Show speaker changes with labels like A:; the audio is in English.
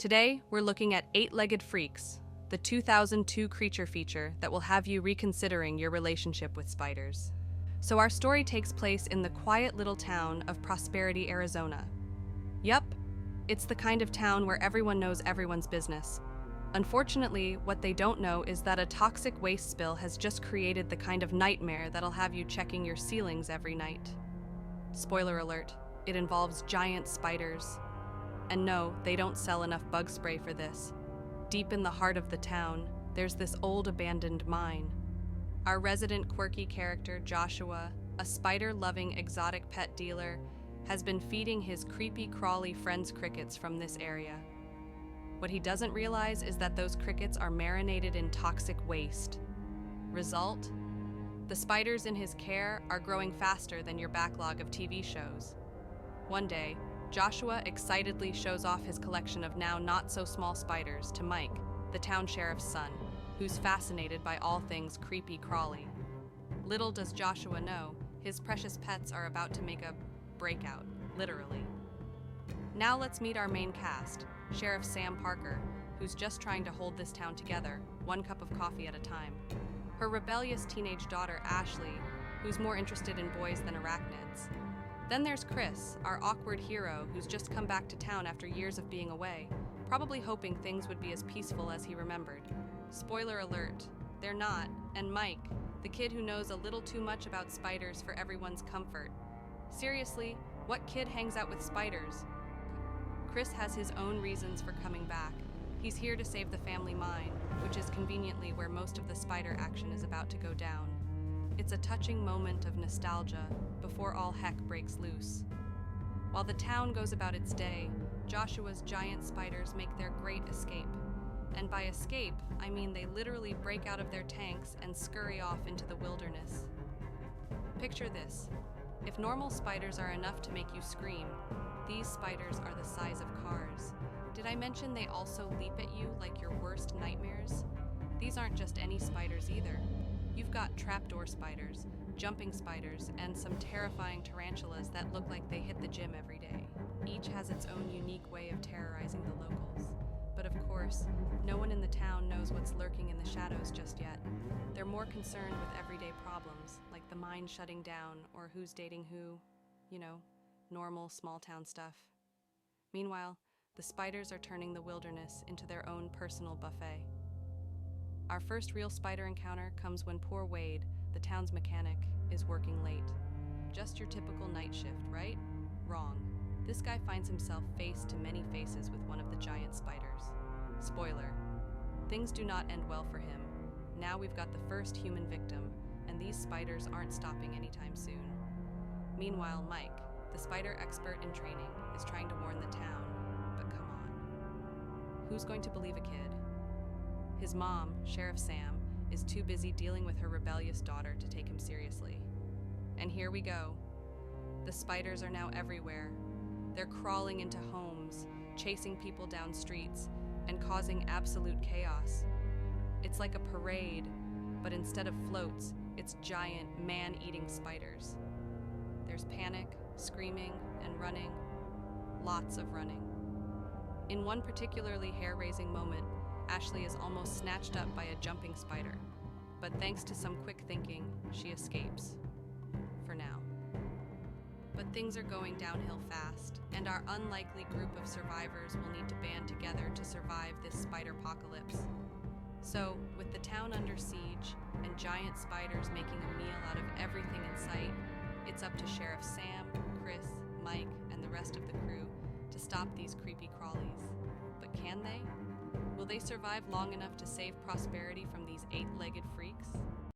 A: Today, we're looking at eight-legged freaks, the 2002 creature feature that will have you reconsidering your relationship with spiders. So our story takes place in the quiet little town of Prosperity, Arizona. Yup, it's the kind of town where everyone knows everyone's business. Unfortunately, what they don't know is that a toxic waste spill has just created the kind of nightmare that'll have you checking your ceilings every night. Spoiler alert, it involves giant spiders. And no, they don't sell enough bug spray for this. Deep in the heart of the town, there's this old abandoned mine. Our resident quirky character, Joshua, a spider-loving exotic pet dealer, has been feeding his creepy, crawly friends crickets from this area. What he doesn't realize is that those crickets are marinated in toxic waste. Result? The spiders in his care are growing faster than your backlog of TV shows. One day, Joshua excitedly shows off his collection of now not-so-small spiders to Mike, the town sheriff's son, who's fascinated by all things creepy crawly. Little does Joshua know, his precious pets are about to make a breakout, literally. Now let's meet our main cast, Sheriff Sam Parker, who's just trying to hold this town together, one cup of coffee at a time. Her rebellious teenage daughter, Ashley, who's more interested in boys than arachnids. Then there's Chris, our awkward hero who's just come back to town after years of being away, probably hoping things would be as peaceful as he remembered. Spoiler alert, they're not, and Mike, the kid who knows a little too much about spiders for everyone's comfort. Seriously, what kid hangs out with spiders? Chris has his own reasons for coming back. He's here to save the family mine, which is conveniently where most of the spider action is about to go down. It's a touching moment of nostalgia before all heck breaks loose. While the town goes about its day, Joshua's giant spiders make their great escape. And by escape, I mean they literally break out of their tanks and scurry off into the wilderness. Picture this. If normal spiders are enough to make you scream, these spiders are the size of cars. Did I mention they also leap at you like your worst nightmares? These aren't just any spiders either. You've got trapdoor spiders, jumping spiders, and some terrifying tarantulas that look like they hit the gym every day. Each has its own unique way of terrorizing the locals. But of course, no one in the town knows what's lurking in the shadows just yet. They're more concerned with everyday problems, like the mine shutting down or who's dating who, normal small-town stuff. Meanwhile, the spiders are turning the wilderness into their own personal buffet. Our first real spider encounter comes when poor Wade, the town's mechanic, is working late. Just your typical night shift, right? Wrong. This guy finds himself face to many faces with one of the giant spiders. Spoiler. Things do not end well for him. Now we've got the first human victim, and these spiders aren't stopping anytime soon. Meanwhile, Mike, the spider expert in training, is trying to warn the town. But come on. Who's going to believe a kid? His mom, Sheriff Sam, is too busy dealing with her rebellious daughter to take him seriously. And here we go. The spiders are now everywhere. They're crawling into homes, chasing people down streets, and causing absolute chaos. It's like a parade, but instead of floats, it's giant, man-eating spiders. There's panic, screaming, and running. Lots of running. In one particularly hair-raising moment, Ashley is almost snatched up by a jumping spider, but thanks to some quick thinking, she escapes. For now. But things are going downhill fast, and our unlikely group of survivors will need to band together to survive this spider-pocalypse. So, with the town under siege, and giant spiders making a meal out of everything in sight, it's up to Sheriff Sam, Chris, Mike, and the rest of the crew to stop these creepy crawlies. But can they? Will they survive long enough to save Prosperity from these eight-legged freaks?